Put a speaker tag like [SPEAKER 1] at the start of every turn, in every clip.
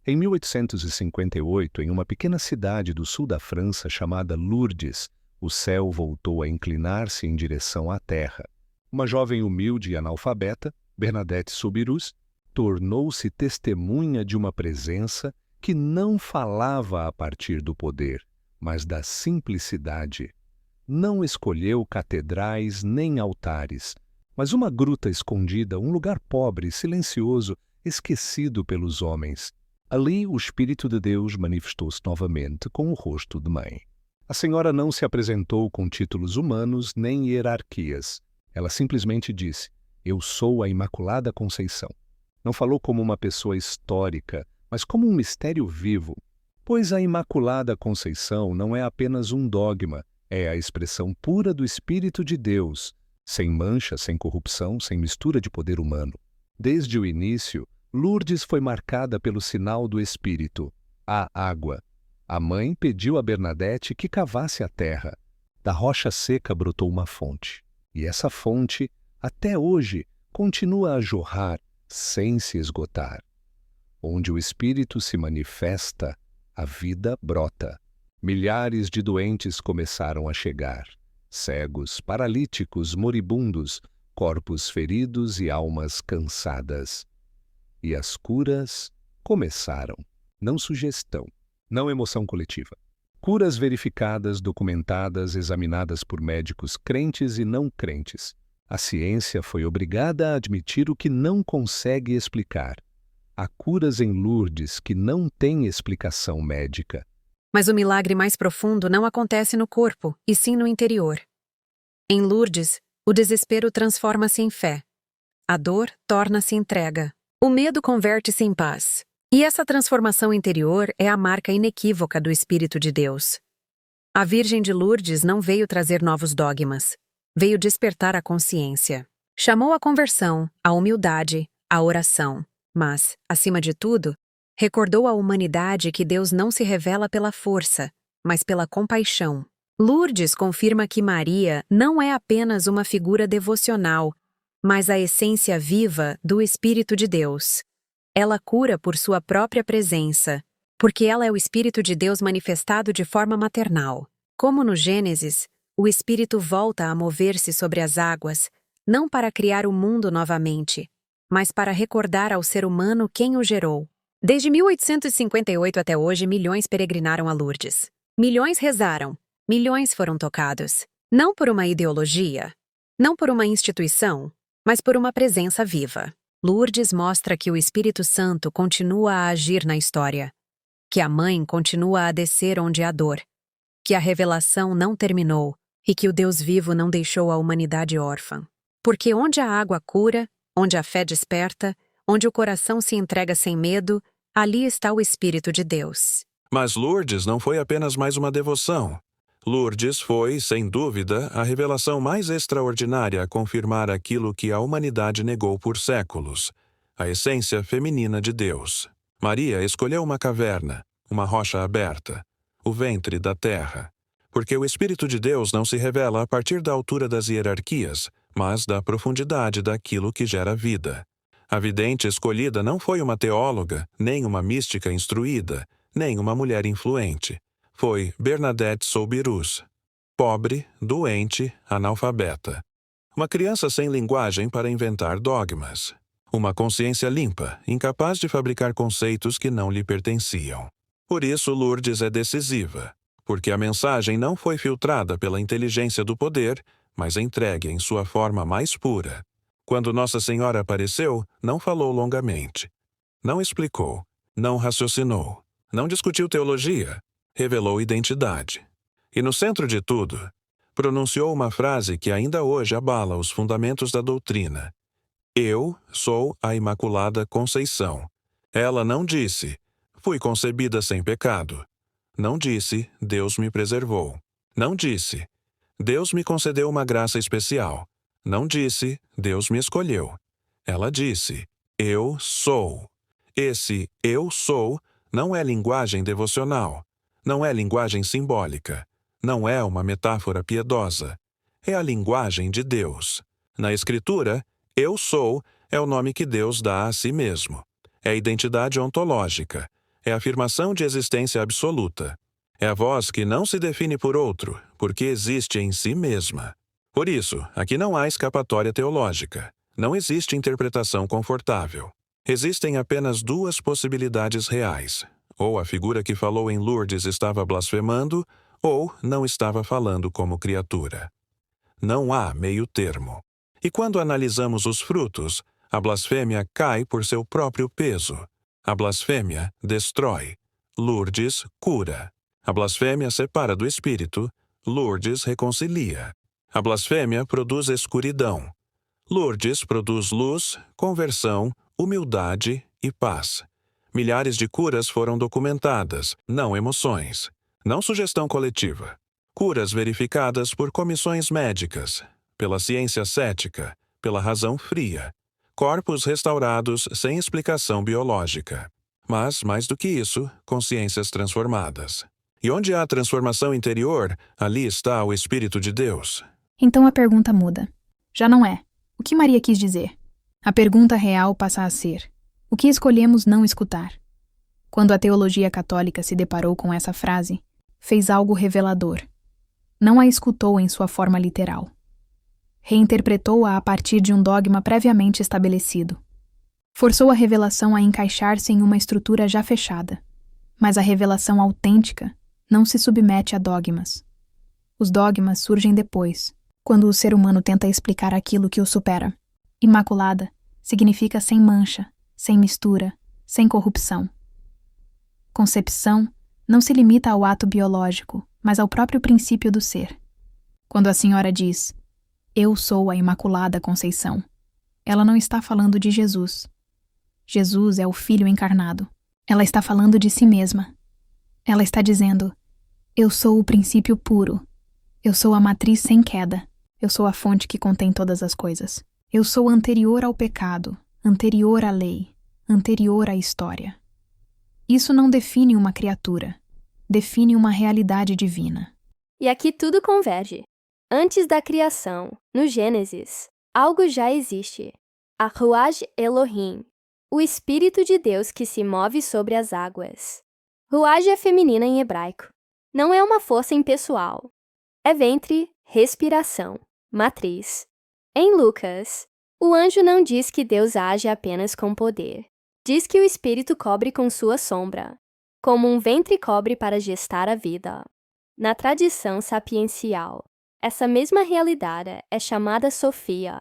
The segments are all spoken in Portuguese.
[SPEAKER 1] Em 1858, em uma pequena cidade do sul da França chamada Lourdes, o céu voltou a inclinar-se em direção à terra. Uma jovem humilde e analfabeta, Bernadette Soubirous, tornou-se testemunha de uma presença que não falava a partir do poder, mas da simplicidade. Não escolheu catedrais nem altares, mas uma gruta escondida, um lugar pobre, silencioso, esquecido pelos homens. Ali o Espírito de Deus manifestou-se novamente com o rosto de mãe. A senhora não se apresentou com títulos humanos nem hierarquias. Ela simplesmente disse: "Eu sou a Imaculada Conceição." Não falou como uma pessoa histórica, mas como um mistério vivo, pois a Imaculada Conceição não é apenas um dogma, é a expressão pura do Espírito de Deus, sem mancha, sem corrupção, sem mistura de poder humano. Desde o início, Lourdes foi marcada pelo sinal do Espírito, a água. A mãe pediu a Bernadette que cavasse a terra. Da rocha seca brotou uma fonte, e essa fonte, até hoje, continua a jorrar sem se esgotar. Onde o Espírito se manifesta, a vida brota. Milhares de doentes começaram a chegar. Cegos, paralíticos, moribundos, corpos feridos e almas cansadas. E as curas começaram. Não sugestão, não emoção coletiva. Curas verificadas, documentadas, examinadas por médicos crentes e não crentes. A ciência foi obrigada a admitir o que não consegue explicar. Há curas em Lourdes que não têm explicação médica.
[SPEAKER 2] Mas o milagre mais profundo não acontece no corpo, e sim no interior. Em Lourdes, o desespero transforma-se em fé. A dor torna-se entrega. O medo converte-se em paz. E essa transformação interior é a marca inequívoca do Espírito de Deus. A Virgem de Lourdes não veio trazer novos dogmas. Veio despertar a consciência. Chamou a conversão, a humildade, a oração. Mas, acima de tudo, recordou à humanidade que Deus não se revela pela força, mas pela compaixão. Lourdes confirma que Maria não é apenas uma figura devocional, mas a essência viva do Espírito de Deus. Ela cura por sua própria presença, porque ela é o Espírito de Deus manifestado de forma maternal. Como no Gênesis, o Espírito volta a mover-se sobre as águas, não para criar o mundo novamente, mas para recordar ao ser humano quem o gerou. Desde 1858 até hoje, milhões peregrinaram a Lourdes. Milhões rezaram, milhões foram tocados. Não por uma ideologia, não por uma instituição, mas por uma presença viva. Lourdes mostra que o Espírito Santo continua a agir na história, que a Mãe continua a descer onde há dor, que a revelação não terminou e que o Deus vivo não deixou a humanidade órfã. Porque onde a água cura, onde a fé desperta, onde o coração se entrega sem medo, ali está o Espírito de Deus.
[SPEAKER 3] Mas Lourdes não foi apenas mais uma devoção. Lourdes foi, sem dúvida, a revelação mais extraordinária a confirmar aquilo que a humanidade negou por séculos, a essência feminina de Deus. Maria escolheu uma caverna, uma rocha aberta, o ventre da terra, porque o Espírito de Deus não se revela a partir da altura das hierarquias, mas da profundidade daquilo que gera vida. A vidente escolhida não foi uma teóloga, nem uma mística instruída, nem uma mulher influente. Foi Bernadette Soubirous, pobre, doente, analfabeta. Uma criança sem linguagem para inventar dogmas. Uma consciência limpa, incapaz de fabricar conceitos que não lhe pertenciam. Por isso Lourdes é decisiva, porque a mensagem não foi filtrada pela inteligência do poder, mas entregue em sua forma mais pura. Quando Nossa Senhora apareceu, não falou longamente. Não explicou, não raciocinou, não discutiu teologia. Revelou identidade. E no centro de tudo, pronunciou uma frase que ainda hoje abala os fundamentos da doutrina. Eu sou a Imaculada Conceição. Ela não disse, fui concebida sem pecado. Não disse, Deus me preservou. Não disse, Deus me concedeu uma graça especial. Não disse, Deus me escolheu. Ela disse, eu sou. Esse eu sou não é linguagem devocional. Não é linguagem simbólica, não é uma metáfora piedosa. É a linguagem de Deus. Na Escritura, eu sou é o nome que Deus dá a si mesmo. É a identidade ontológica. é a afirmação de existência absoluta. É a voz que não se define por outro, porque existe em si mesma. Por isso, aqui não há escapatória teológica. Não existe interpretação confortável. Existem apenas duas possibilidades reais. Ou a figura que falou em Lourdes estava blasfemando, ou não estava falando como criatura. Não há meio termo. E quando analisamos os frutos, a blasfêmia cai por seu próprio peso. A blasfêmia destrói. Lourdes cura. A blasfêmia separa do espírito. Lourdes reconcilia. A blasfêmia produz escuridão. Lourdes produz luz, conversão, humildade e paz. Milhares de curas foram documentadas, não emoções, não sugestão coletiva. Curas verificadas por comissões médicas, pela ciência cética, pela razão fria. Corpos restaurados sem explicação biológica. Mas, mais do que isso, consciências transformadas. E onde há transformação interior, ali está o Espírito de Deus.
[SPEAKER 4] Então a pergunta muda. Já não é: o que Maria quis dizer? A pergunta real passa a ser: o que escolhemos não escutar? Quando a teologia católica se deparou com essa frase, fez algo revelador. Não a escutou em sua forma literal. Reinterpretou-a a partir de um dogma previamente estabelecido. Forçou a revelação a encaixar-se em uma estrutura já fechada. Mas a revelação autêntica não se submete a dogmas. Os dogmas surgem depois, quando o ser humano tenta explicar aquilo que o supera. Imaculada significa sem mancha, sem mistura, sem corrupção. Concepção não se limita ao ato biológico, mas ao próprio princípio do ser. Quando a senhora diz: "Eu sou a Imaculada Conceição", ela não está falando de Jesus. Jesus é o Filho encarnado. Ela está falando de si mesma. Ela está dizendo: "Eu sou o princípio puro. Eu sou a matriz sem queda. Eu sou a fonte que contém todas as coisas. Eu sou anterior ao pecado, anterior à lei, anterior à história." Isso não define uma criatura, define uma realidade divina.
[SPEAKER 5] E aqui tudo converge. Antes da criação, no Gênesis, algo já existe. A Ruach Elohim, o Espírito de Deus que se move sobre as águas. Ruach é feminina em hebraico. Não é uma força impessoal. É ventre, respiração, matriz. Em Lucas, o anjo não diz que Deus age apenas com poder. Diz que o Espírito cobre com sua sombra, como um ventre cobre para gestar a vida. Na tradição sapiencial, essa mesma realidade é chamada Sofia,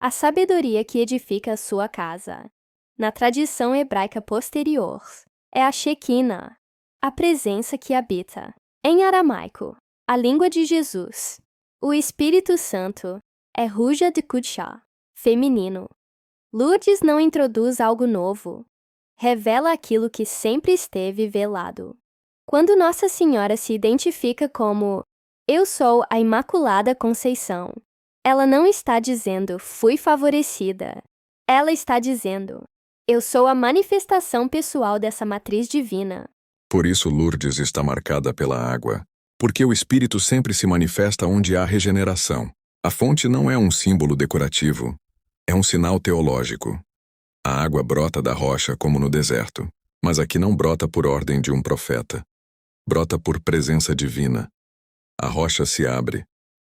[SPEAKER 5] a sabedoria que edifica a sua casa. Na tradição hebraica posterior, é a Shekinah, a presença que habita. Em aramaico, a língua de Jesus, o Espírito Santo é Ruja de Kudsha, feminino. Lourdes não introduz algo novo. Revela aquilo que sempre esteve velado. Quando Nossa Senhora se identifica como "Eu sou a Imaculada Conceição", ela não está dizendo "fui favorecida". Ela está dizendo "eu sou a manifestação pessoal dessa matriz divina".
[SPEAKER 6] Por isso Lourdes está marcada pela água, porque o Espírito sempre se manifesta onde há regeneração. A fonte não é um símbolo decorativo, é um sinal teológico. A água brota da rocha como no deserto, mas aqui não brota por ordem de um profeta. Brota por presença divina. A rocha se abre,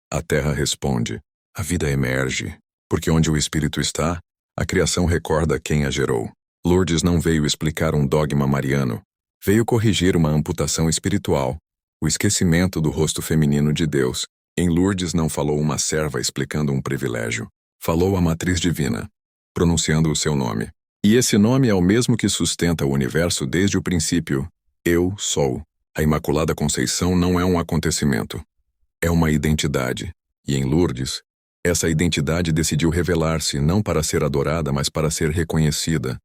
[SPEAKER 6] a terra responde, a vida emerge, porque onde o Espírito está, a criação recorda quem a gerou. Lourdes não veio explicar um dogma mariano, veio corrigir uma amputação espiritual, o esquecimento do rosto feminino de Deus. Em Lourdes não falou uma serva explicando um privilégio, falou a matriz divina, pronunciando o seu nome. E esse nome é o mesmo que sustenta o universo desde o princípio. Eu sou. A Imaculada Conceição não é um acontecimento. É uma identidade. E em Lourdes, essa identidade decidiu revelar-se não para ser adorada, mas para ser reconhecida.